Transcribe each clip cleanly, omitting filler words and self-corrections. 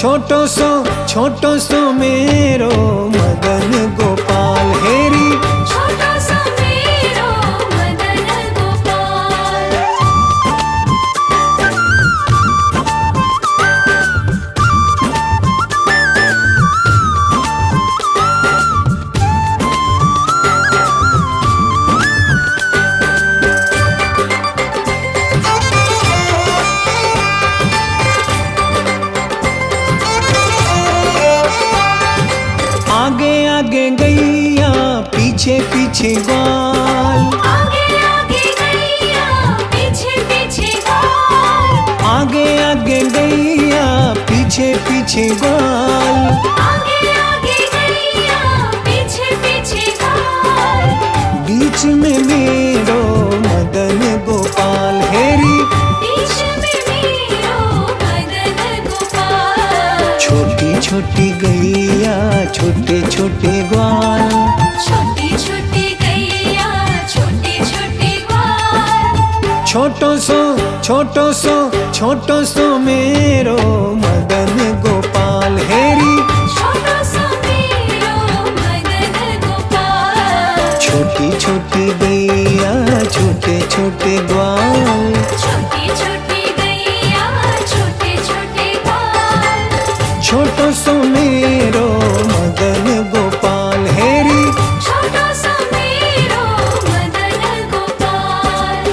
छोटो सो मेरो मदन गोपाल हेरी। छोटो सो मेरो मदन गोपाल। आगे आगे गैया पीछे पीछे ग्वाल। आगे आगे गैया पीछे पीछे ग्वाल। आगे आगे गैया पीछे पीछे ग्वाल। आगे आगे गैया पीछे पीछे ग्वाल। बीच में मेरो मदन गोपाल हेरी। बीच में मेरो मदन गोपाल। छोटी छोटी गैया छोटे छोटे ग्वाल। छोटी छोटी गैया छोटे छोटे ग्वाल। छोटो सो मेरो मदन गोपाल हेरी। छोटो सो मेरो मदन गोपाल। छोटी छोटी गैया छोटे छोटे ग्वाल। छोटी छोटी गैया छोटे छोटे ग्वाल। छोटो सो मेरो मदन गोपाल हेरी। छोटो सो मेरो मदन गोपाल।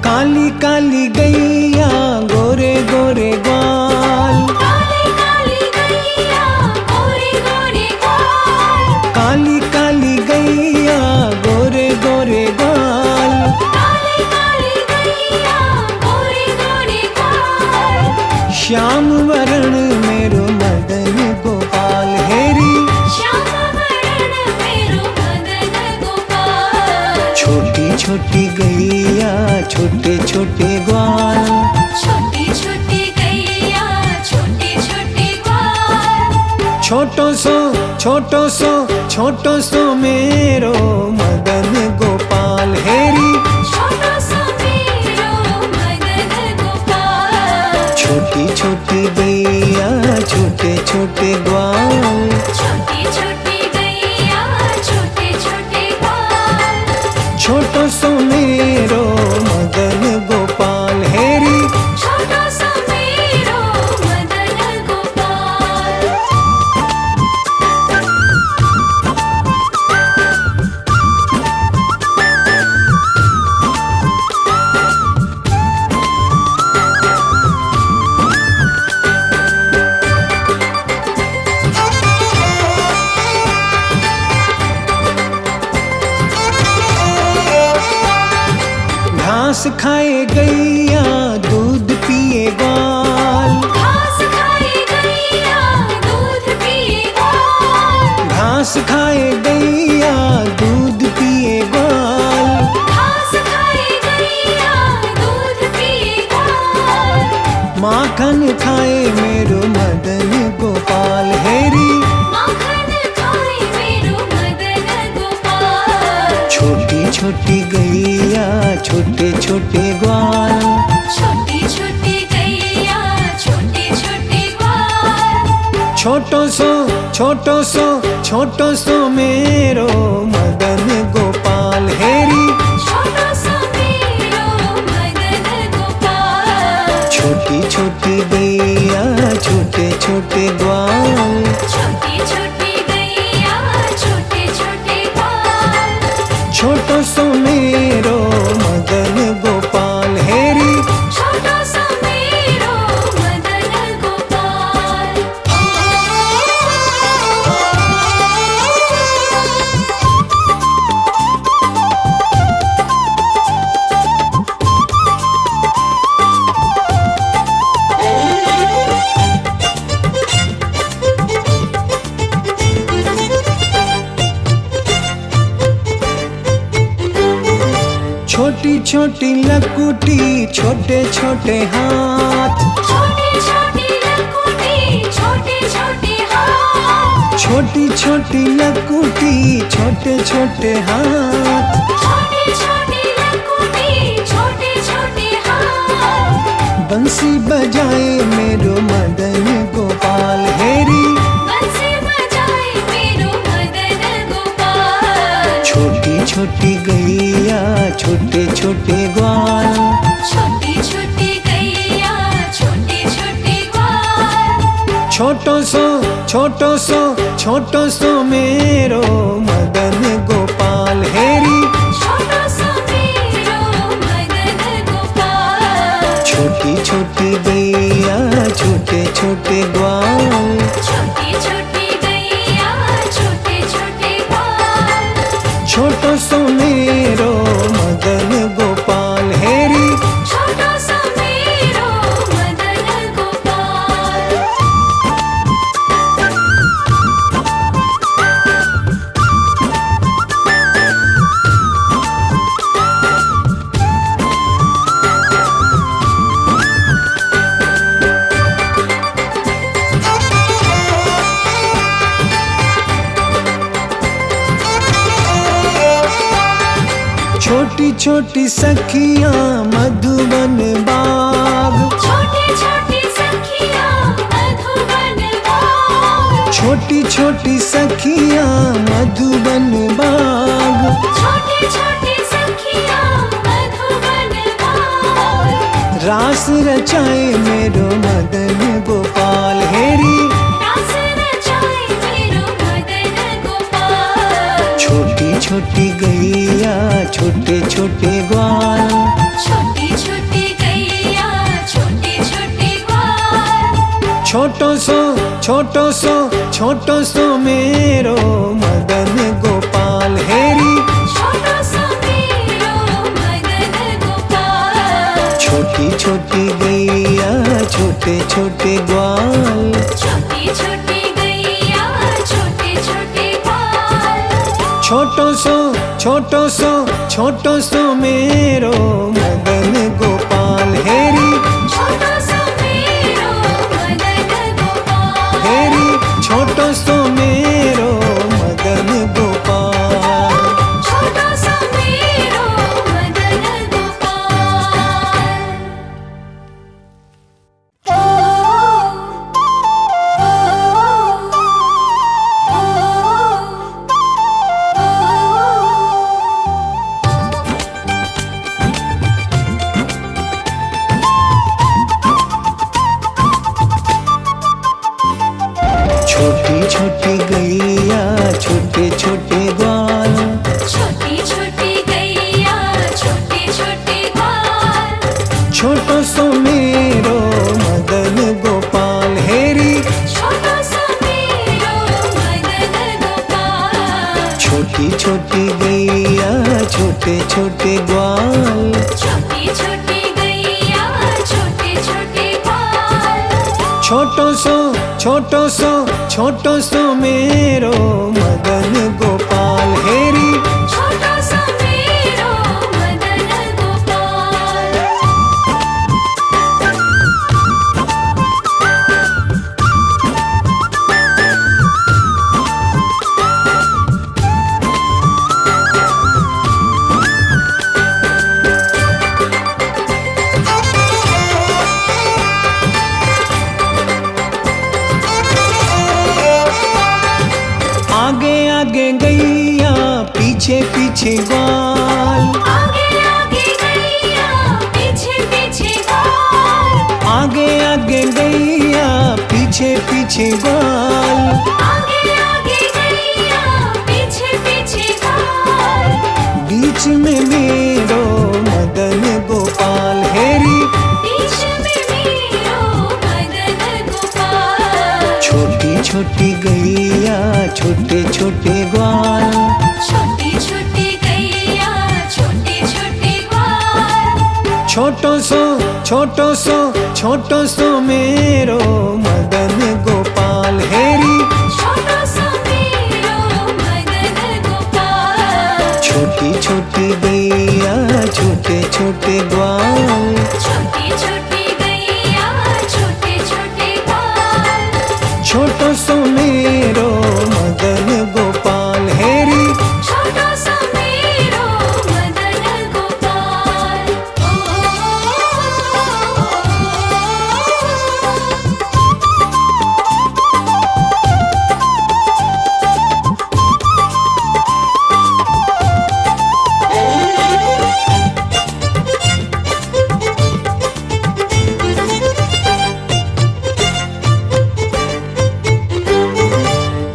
काली काली गैया गोरे गोरे ग्वाल। काली काली गैया गोरे गोरे ग्वाल। काली काली गैया गोरे गोरे ग्वाल। काली काली गैया गोरे गोरे ग्वाल। श्याम वरण मेरो मदन गोपाल हेरी। श्याम वरण मेरो मदन गोपाल। छोटी छोटी गैया छोटे छोटे ग्वाल। छोटी छोटी गैया छोटे छोटे ग्वाल। छोटो सो मेरो मदन गोपाल हेरी। छोटो सो मेरो मदन गोपाल। छोटी छोटी गैया छोटे छोटे ग्वाल। छोटी छोटी गैया छोटे छोटे ग्वाल। छोटो सो मेरो मदन गोपाल हेरी। छोटो सो मेरो मदन गोपाल। घास खाए गैया दूध पिए ग्वाल। घास खाए गैया दूध पिए ग्वाल। घास खाए गैया दूध पिए ग्वाल। घास खाए गैया दूध पिए ग्वाल। माखन खाए मेरो मदन गोपाल हेरी। माखन खाए मेरो मदन गोपाल। छोटी छोटी गैया छोटे छोटे ग्वाल। छोटी छोटी गैया छोटे छोटे ग्वाल। छोटो सो मेरो मदन गोपाल हेरी। छोटो सो मेरो मदन गोपाल। छोटी छोटी गैया छोटे छोटे ग्वाल। छोटी छोटी गैया छोटे छोटे ग्वाल। छोटो सो मेरो मदन गोपाल हेरी। छोटो सो मेरो मदन गोपाल। छोटी छोटी लकुटी छोटे छोटे हाथ, छोटी छोटी लकुटी छोटे छोटे हाथ, छोटी छोटी लकुटी छोटे छोटे हाथ, छोटी छोटी लकुटी छोटे छोटे हाथ। बंसी बजाए मेरो मदन गोपाल हेरी, बंसी बजाए मेरो मदन गोपाल। छोटी छोटी गैया छोटे छोटे ग्वाल, छोटी छोटी गैया छोटे छोटे ग्वाल। छोटो सो मेरो मदन गोपाल हेरी, छोटो सो मेरो मदन गोपाल। छोटी छोटी गैया छोटे छोटे ग्वाल, छोटी छोटी गैया छोटे छोटे ग्वाल। छोटो सो मेरो मदन गोपाल हेरी, छोटो सो मेरो मदन गोपाल। छोटी छोटी सखियां मधुबन बाग, छोटी छोटी सखियां मधुबन बाग। छोटी छोटी सखियां मधुबन बाग, छोटी छोटी सखियां मधुबन बाग। रास रचाए मेरो मदन गोपाल हेरी, रास रचाए मेरो मदन गोपाल। छोटी छोटी गैया छोटे छोटे ग्वाल, छोटी छोटी गैया छोटे छोटे ग्वाल। छोटो सो मेरो मदन गोपाल हेरी, छोटो सो मेरो मदन गोपाल। छोटी छोटी गैया छोटे छोटे ग्वाल, छोटी छोटी गैया छोटे छोटे ग्वाल। छोटो सो मेरो मदन गोपाल हेरी, छोटो सो मेरो मदन गोपाल। हेरी छोटो सो मेरो मदन गोपाल। छोटो सो मेरो मदन गोपाल। ओ छोटी छोटी गैया छोटे छोटे ग्वाल, छोटी छोटी गैया छोटे छोटे ग्वाल। छोटो सो मेरो मदन गोपाल हेरी, छोटो सो मेरो मदन गोपाल। छोटी छोटी गैया छोटे छोटे ग्वाल, छोटी छोटी गैया छोटे छोटे ग्वाल। छोटो सो मेरो मदन गोपाल हेरी, छोटो सो मेरो मदन गोपाल। आगे आगे गैया पीछे पीछे ग्वाल, आगे आगे गैया पीछे पीछे ग्वाल। आगे आगे गैया पीछे पीछे ग्वाल, आगे आगे गैया पीछे पीछे ग्वाल। बीच में मेरो मदन गोपाल हेरी, बीच में मेरो मदन गोपाल। छोटी छोटी गैया छोटे छोटे ग्वाल, छोटी छोटी गैया छोटे छोटे ग्वाल। छोटो सो मेरो मदन गोपाल हेरी, छोटो सो मेरो मदन गोपाल। छोटी छोटी गैया छोटे छोटे ग्वाल। छोटी छोटी गैया छोटे छोटे ग्वाल। छोटो सो मेरो मदन गोपाल हेरी। छोटो सो मेरो मदन गोपाल।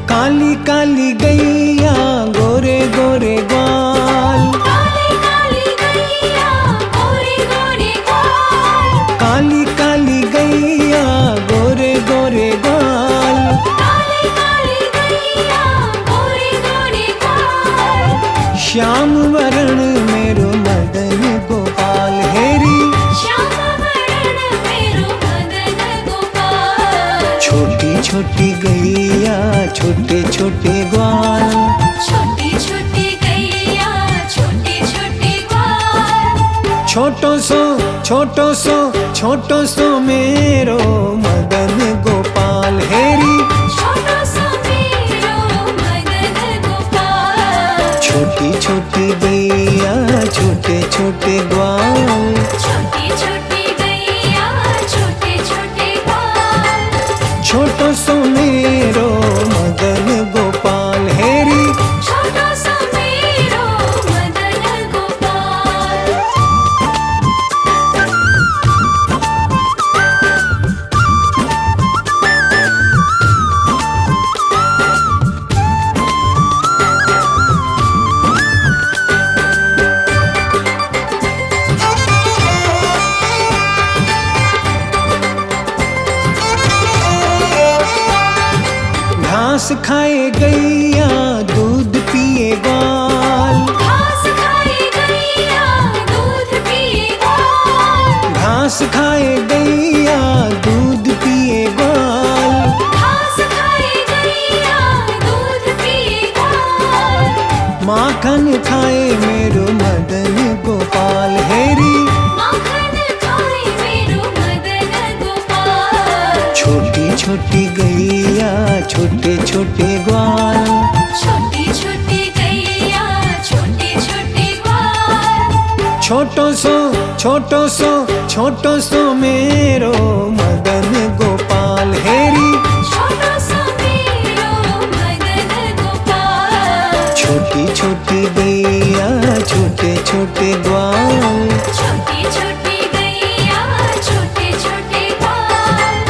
काली काली गैया गोरे गोरे ग्वाल। काली काली गैया गोरे गोरे ग्वाल। काली काली गैया गोरे गोरे ग्वाल। काली काली गैया गोरे गोरे ग्वाल। श्याम वरण मेरो मदन गोपाल हेरी। श्याम वरण मेरो मदन गोपाल। छोटी छोटी गैया छोटे छोटे ग्वाल। छोटी छोटी गैया छोटे छोटे ग्वाल। छोटो सो मेरो मदन गोपाल हेरी। छोटो सो मेरो मदन गोपाल। छोटी छोटी गैया छोटे छोटे ग्वाल। छोटी छोटी गैया छोटे छोटे ग्वाल। छोटो सो मेरो मदन गोपाल हेरी। छोटो सो मेरो मदन गोपाल। घास खाए गैया दूध पिए ग्वाल। घास खाए गैया दूध पिए ग्वाल। घास खाए गैया दूध पिए ग्वाल। घास खाए गैया दूध पिए ग्वाल। माखन खाए मेरो मदन गोपाल हेरी। माखन खाए मेरो मदन गोपाल। छोटी छोटी गैया छोटे छोटे ग्वाल। छोटी छोटी गैया छोटे छोटे ग्वाल। छोटो सो मेरो मदन गोपाल हेरी। छोटो सो मेरो मदन गोपाल। छोटी छोटी गैया छोटे छोटे ग्वाल। छोटी छोटी गैया छोटे छोटे ग्वाल।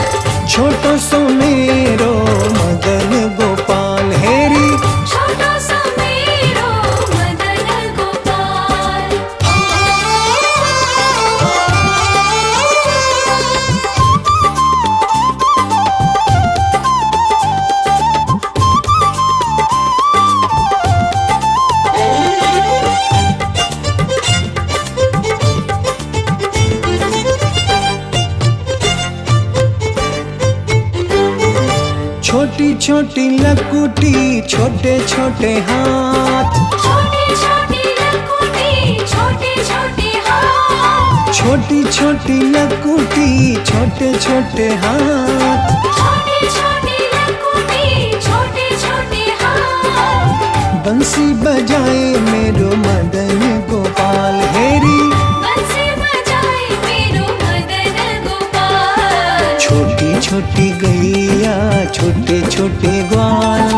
छोटो सो मेरो मदन गोपाल हेरी। छोटो सो मेरो मदन गोपाल। छोटी छोटी लकुटी छोटे छोटे हाथ। छोटी छोटी लकुटी छोटे छोटे हाथ। छोटी छोटी लकुटी छोटे छोटे हाथ। छोटी छोटी लकुटी छोटे छोटे हाथ। बंसी बजाए मेरो मदन गोपाल हेरी। बंसी बजाए मेरो मदन गोपाल। छोटी छोटी गैया छोटे छोटे ग्वाल।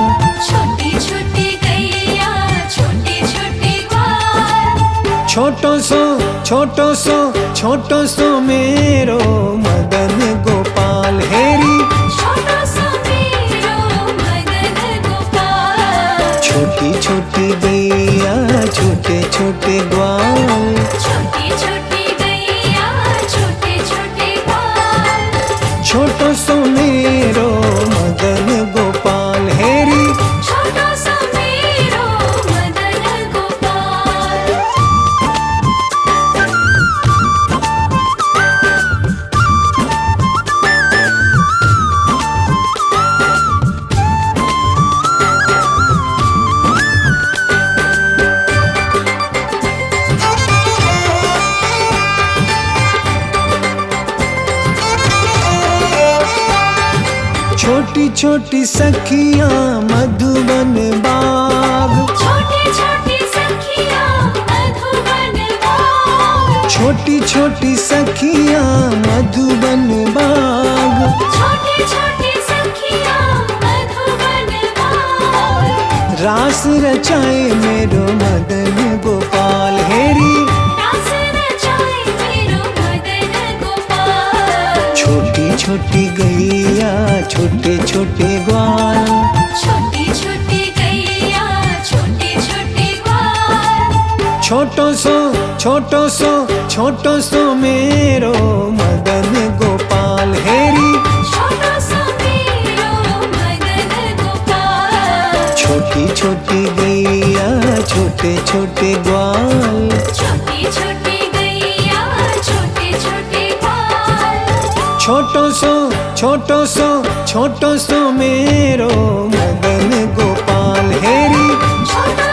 छोटी छोटी गैया छोटे छोटे ग्वाल। छोटो सो मेरो मदन गोपाल हेरी। छोटो सो मेरो मदन गोपाल। छोटी छोटी गैया छोटे छोटे ग्वाल। छोटी छोटी गैया छोटे छोटे ग्वाल। छोटो सो मेरो मदन गोपाल हेरी। छोटो सो मेरो मदन गोपाल। छोटी छोटी सखियां मधुबन बाग, छोटी छोटी सखियां मधुबन बाग, छोटी छोटी सखियां मधुबन बाग, छोटी छोटी सखियां मधुबन बाग। रास रचाए मेरो मदन गोपाल हेरी, रास रचाए मेरो मदन गोपाल। छोटी छोटी गैया छोटे छोटे ग्वाल, छोटी छोटी गैया छोटे छोटे ग्वाल। छोटो सो मेरो मदन गोपाल हेरी, छोटो सो मेरो मदन गोपाल। छोटी छोटी गैया छोटे छोटे ग्वाल, छोटी छोटी गैया छोटे छोटे ग्वाल। छोटो सो मेरो मदन गोपाल हेरी, छोटो